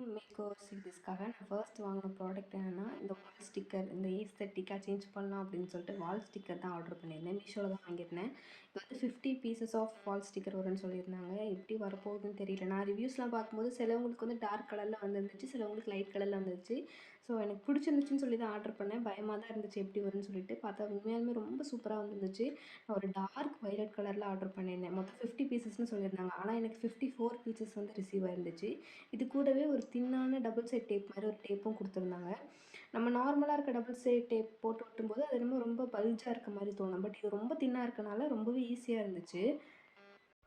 Make over சீரிஸ்க்காக நான் first வாங்கின product என்னென்னா இந்த வால் ஸ்டிக்கர் இந்த ஏஸ்தட்டிக்காக சேஞ்ச் பண்ணலாம் அப்படின்னு சொல்லிட்டு வால் ஸ்டிக்கர் தான் ஆர்டர் பண்ணியிருந்தேன். மீஷோவில் தான் வாங்கியிருந்தேன். இது வந்து 50 பீசஸ் ஆஃப் வால் ஸ்டிக்கர் வரும்னு சொல்லியிருந்தாங்க. எப்படி வரப்போகுதுன்னு தெரியல. நான் ரிவ்யூஸ்லாம் பார்க்கும்போது சிலவங்களுக்கு வந்து டார்க் கலரில் வந்துருந்துச்சு, சிலவங்களுக்கு லைட் கலரில் வந்துருச்சு. ஸோ எனக்கு பிடிச்சிருந்துச்சின்னு சொல்லி தான் ஆர்டர் பண்ணேன். பயமாக தான் இருந்துச்சு எப்படி வரும்னு சொல்லிட்டு. பார்த்தா உண்மையாலுமே ரொம்ப சூப்பராக வந்துருந்துச்சு. நான் ஒரு டார்க் வைலட் கலரில் ஆர்டர் பண்ணியிருந்தேன். மொத்தம் 50 பீசஸ்னு சொல்லியிருந்தாங்க. ஆனால் எனக்கு 54 பீசஸ் வந்து ரிசீவ் ஆயிருந்துச்சு. இது கூடவே ஒரு தின்னான டபுள் சைட் டேப் மாதிரி ஒரு டேப்பும் கொடுத்துருந்தாங்க. நம்ம நார்மலாக இருக்க டபுள் சைட் டேப் போட்டு ஒட்டும்போது அது என்னமோ ரொம்ப பல்ஜாக இருக்க மாதிரி தோணும். பட் இது ரொம்ப தின்னாக இருக்கனால ரொம்பவே ஈஸியாக இருந்துச்சு.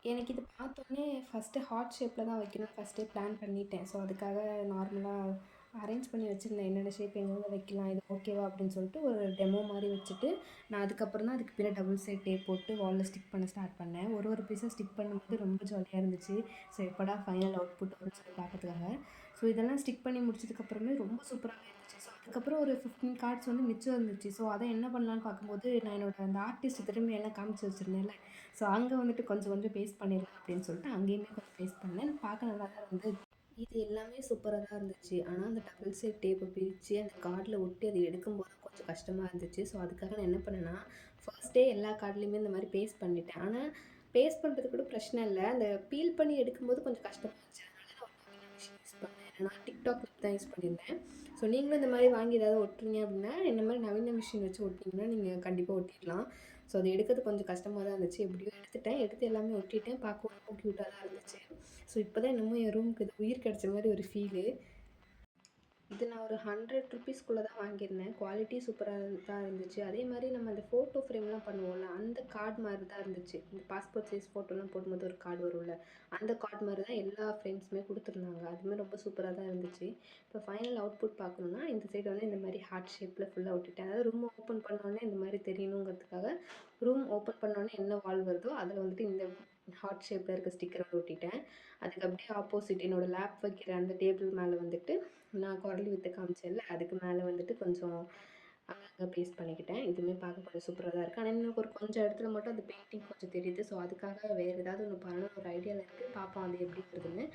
எனக்கு இது பார்த்தோன்னே ஃபஸ்ட்டு ஹார்ட் ஷேப்பில் தான் வைக்கணும்னு ஃபஸ்ட்டே பிளான் பண்ணிட்டேன். ஸோ அதுக்காக நார்மலாக அரேஞ்ச் பண்ணி வச்சுருந்தேன். என்னென்ன ஷேப் எங்கெங்கே வைக்கலாம், இது ஓகேவா அப்படின்னு சொல்லிட்டு ஒரு டெமோ மாதிரி வச்சுட்டு, நான் அதுக்கப்புறம் தான் அதுக்கு பின்னாடி டபுள் சைட் டேப் போட்டு வாலில் ஸ்டிக் பண்ண ஸ்டார்ட் பண்ணேன். ஒரு ஒரு பீஸாக ஸ்டிக் பண்ணும்போது ரொம்ப ஜாலியாக இருந்துச்சு. ஸோ எப்படா ஃபைனல் அவுட்புட் வரும்னு சொல்லி பார்க்கறதுக்காக. ஸோ இதெல்லாம் ஸ்டிக் பண்ணி முடிச்சதுக்கப்புறமே ரொம்ப சூப்பராகவே இருந்துச்சு. ஸோ அதுக்கப்புறம் ஒரு 15 கார்ட்ஸ் வந்து மிச்சம் இருந்துச்சு. ஸோ அதை என்ன பண்ணலான்னு பார்க்கும்போது, நான் என்னோட அந்த ஆர்டிஸ்ட் திறமையெல்லாம் காமிச்சு வச்சுருந்தேன்ல, ஸோ அங்கே வந்துட்டு கொஞ்சம் கொஞ்சம் பேஸ்ட் பண்ணிடலாம் அப்படின்னு சொல்லிட்டு அங்கேயுமே கொஞ்சம் பேஸ்ட் பண்ணேன். பார்க்க நல்லா தான் இருந்தது. இது எல்லாமே சூப்பரா தான் இருந்துச்சு. ஆனா, அந்த டபுள் சைட் டேப்ப பிரிச்சு அந்த கார்ட்ல ஒட்டி அத எடுக்கும்போது தான் கொஞ்சம் கஷ்டமா இருந்துச்சு. ஸோ, அதுக்காக நான் என்ன பண்ணேன்னா, ஃபர்ஸ்ட்டே எல்லா கார்ட்லயுமே இந்த மாரி பேஸ்ட் பண்ணிட்டேன். ஆனா, பேஸ்ட் பண்றது கூட பிரச்சனை இல்ல. அந்த பீல் பண்ணி எடுக்கும்போது கொஞ்சம் கஷ்டமா இருந்துச்சு. அதனால நான் ஒரு நவீன மிஷின் யூஸ் பண்ணேன். நான் டிக்டாக் லிப் தான் யூஸ் பண்ணியிருந்தேன். ஸோ, நீங்களும் இந்த மாரி வாங்கி ஏதாவது ஒட்டுறீங்க அப்படின்னா, இந்த மாரி நவீன மிஷின் வச்சு ஒட்டினீங்கன்னா, நீங்க கண்டிப்பா ஒட்டிடலாம். ஸோ, அது எடுக்கிறது கொஞ்சம் கஷ்டமா தான் இருந்துச்சு. எப்படியோ எடுத்துட்டேன். எடுத்து எல்லாமே ஒட்டிட்டேன். பார்க்கவும் ரொம்ப க்யூட்டா தான் இருந்துச்சு. ஸோ, இப்போ தான் என்னமோ என் ரூமுக்கு இது உயிர் கிடைச்ச மாரி ஒரு ஃபீலு. இது நான் ஒரு 100 ருப்பீஸ்க்குள்ள தான் வாங்கியிருந்தேன். குவாலிட்டி சூப்பரா தான் இருந்துச்சு. அதே மாரி நம்ம அந்த ஃபோட்டோ ஃப்ரேம்லாம் பண்ணுவோம்ல, அந்த கார்ட் மாரி தான் இருந்துச்சு. இந்த பாஸ்போர்ட் சைஸ் ஃபோட்டோலாம் போடும்போது ஒரு கார்டு வரும்ல, அந்த கார்ட் மாரி தான் எல்லா ஃப்ரேம்ஸுமே குடுத்துருந்தாங்க. அதுவுமே ரொம்ப சூப்பரா தான் இருந்துச்சு. இப்போ ஃபைனல் அவுட்புட் பார்க்கணும்னா, இந்த சைடு வந்து இந்த மாரி ஹார்ட் ஷேப்ல ஃபுல்லா ஒட்டிட்டேன். அதாவது ரூம் ஓப்பன் பண்ணோனே இந்த மாரி தெரியணுங்கிறதுக்காக, ரூம் ஓப்பன் பண்ணோனே என்ன வால் வருதோ, அதில வந்துட்டு இந்த ஹார்ட் ஷேப்ல இருக்க ஸ்டிக்கர வந்து ஒட்டிட்டேன். அதுக்கு அப்படியே ஆப்போசிட் என்னோட லேப் வைக்கிற அந்த டேபிள் மேல வந்துட்டு, நான் குரலி வித்த காமிச்சேன்ல, அதுக்கு மேல வந்துட்டு கொஞ்சம் அங்கங்க பேஸ்ட் பண்ணிக்கிட்டேன். இதுவுமே பார்க்க கொஞ்சம் சூப்பரா தான் இருக்கு. ஆனா, இன்னும் ஒரு கொஞ்சம் இடத்துல மட்டும் அந்த பெயிண்டிங் கொஞ்சம் தெரியுது. ஸோ, அதுக்காக வேற ஏதாவது ஒண்ணு பண்ணணும்னு ஒரு ஐடியால இருக்கு. பார்ப்போம் அது எப்படி வருதுன்னு.